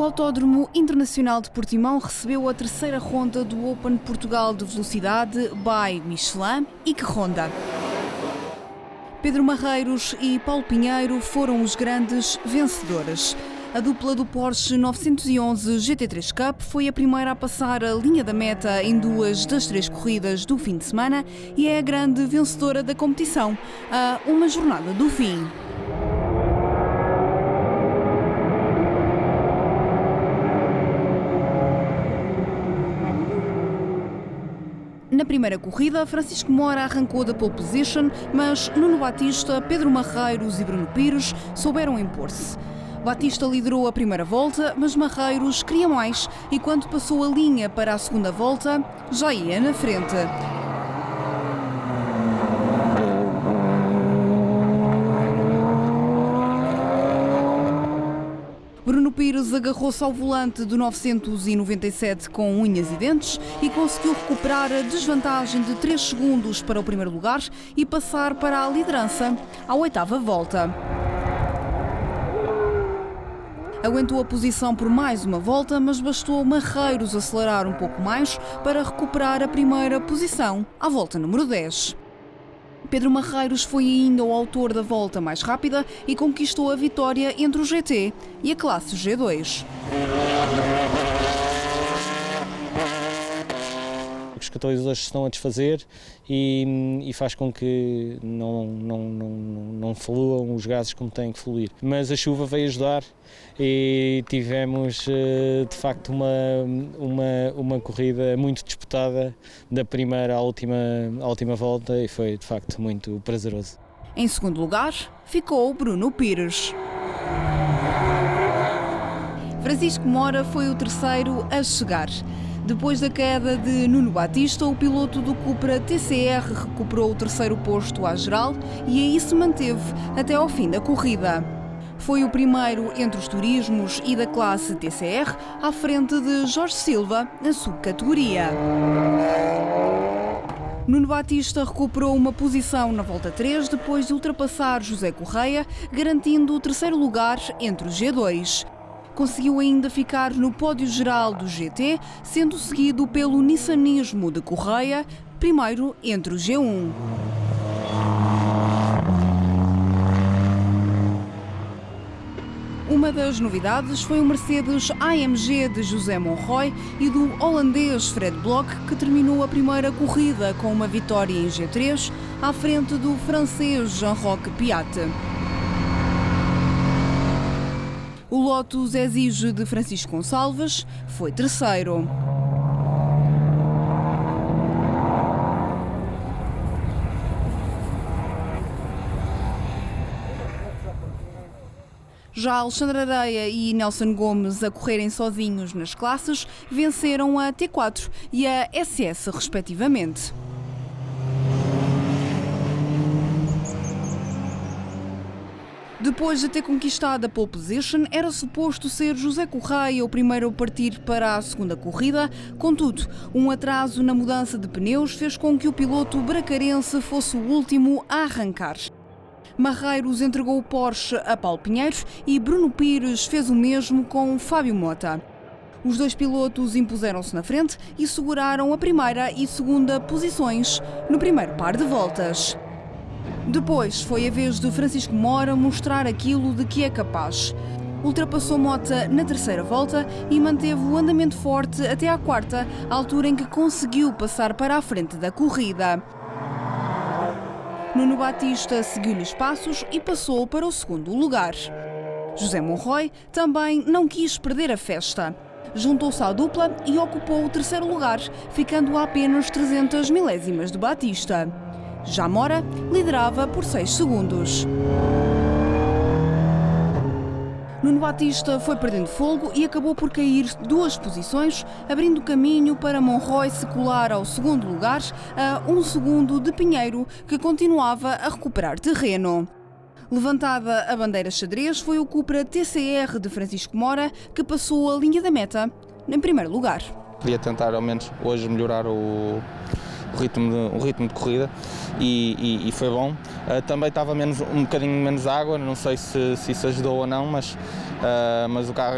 O Autódromo Internacional de Portimão recebeu a terceira ronda do Open Portugal de Velocidade by Michelin e que ronda! Pedro Marreiros e Paulo Pinheiro foram os grandes vencedores. A dupla do Porsche 911 GT3 Cup foi a primeira a passar a linha da meta em 2 das 3 corridas do fim de semana e é a grande vencedora da competição, a uma jornada do fim. Na primeira corrida, Francisco Mora arrancou da pole position, mas Nuno Batista, Pedro Marreiros e Bruno Pires souberam impor-se. Batista liderou a primeira volta, mas Marreiros queria mais e quando passou a linha para a segunda volta, já ia na frente. Bruno Pires agarrou-se ao volante do 997 com unhas e dentes e conseguiu recuperar a desvantagem de 3 segundos para o primeiro lugar e passar para a liderança à 8ª volta. Aguentou a posição por mais uma volta, mas bastou Marreiros acelerar um pouco mais para recuperar a primeira posição à volta número 10. Pedro Marreiros foi ainda o autor da volta mais rápida e conquistou a vitória entre o GT e a classe G2. Os catalisadores estão a desfazer e faz com que não fluam os gases como têm que fluir. Mas a chuva veio ajudar e tivemos de facto uma corrida muito disputada da primeira à última volta e foi de facto muito prazeroso. Em segundo lugar ficou Bruno Pires. Francisco Mora foi o terceiro a chegar. Depois da queda de Nuno Batista, o piloto do Cupra TCR recuperou o terceiro posto à geral e aí se manteve até ao fim da corrida. Foi o primeiro entre os turismos e da classe TCR, à frente de Jorge Silva, na subcategoria. Nuno Batista recuperou uma posição na volta 3 depois de ultrapassar José Correia, garantindo o terceiro lugar entre os G2. Conseguiu ainda ficar no pódio geral do GT, sendo seguido pelo nissanismo de Correia, primeiro entre o G1. Uma das novidades foi o Mercedes AMG de José Monroy e do holandês Fred Bloch, que terminou a primeira corrida com uma vitória em G3, à frente do francês Jean-Roch Piat. O Lotus Exige de Francisco Gonçalves foi terceiro. Já Alexandre Areia e Nelson Gomes, a correrem sozinhos nas classes, venceram a T4 e a SS, respectivamente. Depois de ter conquistado a pole position, era suposto ser José Correia o primeiro a partir para a segunda corrida. Contudo, um atraso na mudança de pneus fez com que o piloto bracarense fosse o último a arrancar. Marreiros entregou o Porsche a Paulo Pinheiro e Bruno Pires fez o mesmo com Fábio Mota. Os dois pilotos impuseram-se na frente e seguraram a primeira e segunda posições no primeiro par de voltas. Depois foi a vez de Francisco Mora mostrar aquilo de que é capaz. Ultrapassou Mota na terceira volta e manteve o andamento forte até à quarta, altura em que conseguiu passar para a frente da corrida. Nuno Batista seguiu-lhe os passos e passou para o segundo lugar. José Monroy também não quis perder a festa. Juntou-se à dupla e ocupou o terceiro lugar, ficando a apenas 300 milésimas de Batista. Já Mora liderava por 6 segundos. Nuno Batista foi perdendo fogo e acabou por cair 2 posições, abrindo caminho para Monroy se colar ao segundo lugar, a 1 segundo de Pinheiro, que continuava a recuperar terreno. Levantada a bandeira xadrez, foi o Cupra TCR de Francisco Mora que passou a linha da meta em primeiro lugar. Queria tentar ao menos hoje melhorar o ritmo de corrida e foi bom. Também estava um bocadinho menos água, não sei se isso ajudou ou não, mas o carro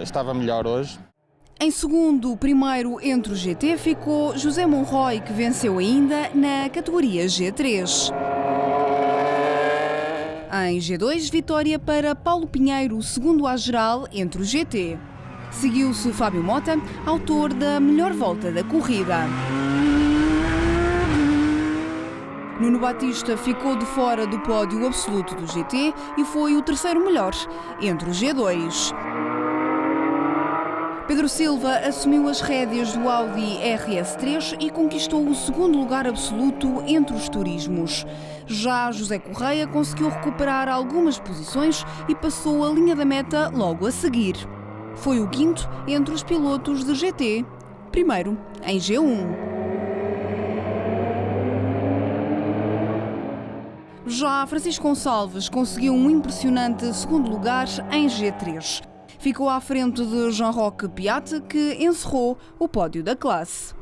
estava melhor hoje. Em segundo, primeiro entre o GT, ficou José Monroy, que venceu ainda na categoria G3. Em G2, vitória para Paulo Pinheiro, segundo à geral entre o GT. Seguiu-se Fábio Mota, autor da melhor volta da corrida. Nuno Batista ficou de fora do pódio absoluto do GT e foi o terceiro melhor entre o G2. Pedro Silva assumiu as rédeas do Audi RS3 e conquistou o segundo lugar absoluto entre os turismos. Já José Correia conseguiu recuperar algumas posições e passou a linha da meta logo a seguir. Foi o quinto entre os pilotos de GT, primeiro em G1. Já Francisco Gonçalves conseguiu um impressionante segundo lugar em G3. Ficou à frente de Jean-Roch Piat, que encerrou o pódio da classe.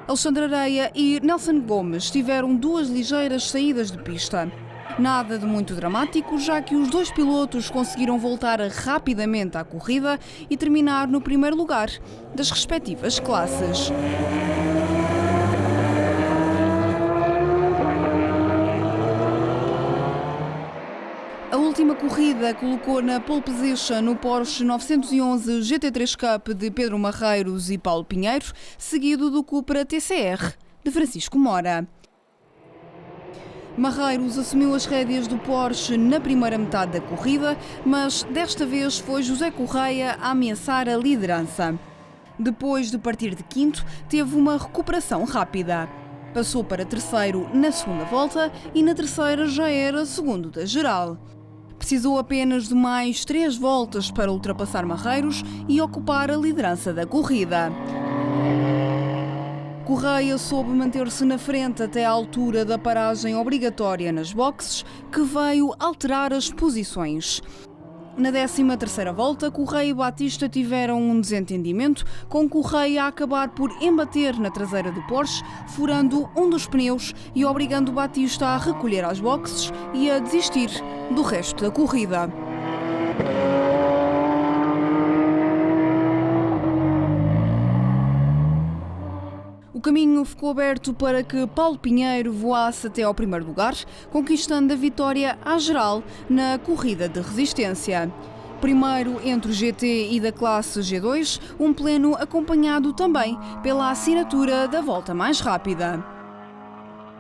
Alexandre Areia e Nelson Gomes tiveram duas ligeiras saídas de pista. Nada de muito dramático, já que os dois pilotos conseguiram voltar rapidamente à corrida e terminar no primeiro lugar das respectivas classes. A última corrida colocou na pole position no Porsche 911 GT3 Cup de Pedro Marreiros e Paulo Pinheiro, seguido do Cupra TCR de Francisco Mora. Marreiros assumiu as rédeas do Porsche na primeira metade da corrida, mas desta vez foi José Correia a ameaçar a liderança. Depois de partir de quinto, teve uma recuperação rápida. Passou para terceiro na segunda volta e na terceira já era segundo da geral. Precisou apenas de mais 3 voltas para ultrapassar Marreiros e ocupar a liderança da corrida. Correia soube manter-se na frente até à altura da paragem obrigatória nas boxes, que veio alterar as posições. Na 13ª volta, Correia e Batista tiveram um desentendimento, com Correia a acabar por embater na traseira do Porsche, furando um dos pneus e obrigando Batista a recolher às boxes e a desistir do resto da corrida. O caminho ficou aberto para que Paulo Pinheiro voasse até ao primeiro lugar, conquistando a vitória à geral na corrida de resistência. Primeiro entre o GT e da classe G2, um pleno acompanhado também pela assinatura da volta mais rápida.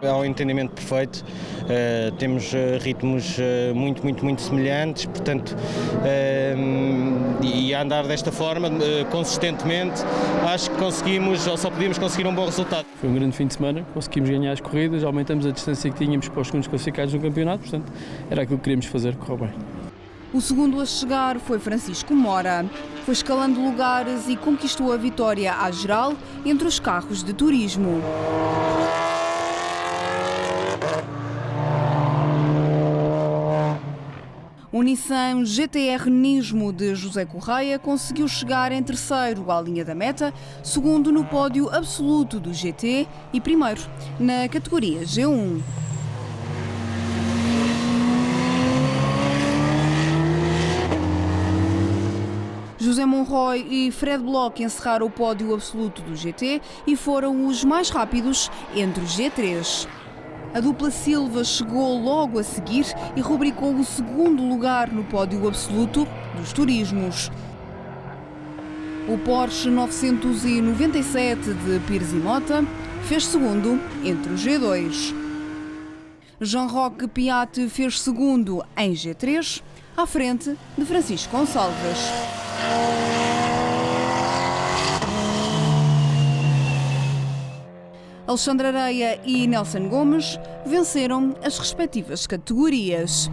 Há um entendimento perfeito, temos ritmos muito semelhantes, portanto, e a andar desta forma, consistentemente, acho que conseguimos, ou só podíamos conseguir um bom resultado. Foi um grande fim de semana, conseguimos ganhar as corridas, aumentamos a distância que tínhamos para os segundos classificados no campeonato, portanto, era aquilo que queríamos fazer, correu bem. O segundo a chegar foi Francisco Mora. Foi escalando lugares e conquistou a vitória à geral entre os carros de turismo. O Nissan GT-R Nismo de José Correia conseguiu chegar em terceiro à linha da meta, segundo no pódio absoluto do GT e primeiro na categoria G1. José Monroy e Fred Bloch encerraram o pódio absoluto do GT e foram os mais rápidos entre os G3. A dupla Silva chegou logo a seguir e rubricou o segundo lugar no pódio absoluto dos turismos. O Porsche 997 de Pires e Mota fez segundo entre os G2. Jean-Roch Piat fez segundo em G3, à frente de Francisco Gonçalves. Alexandre Areia e Nelson Gomes venceram as respectivas categorias.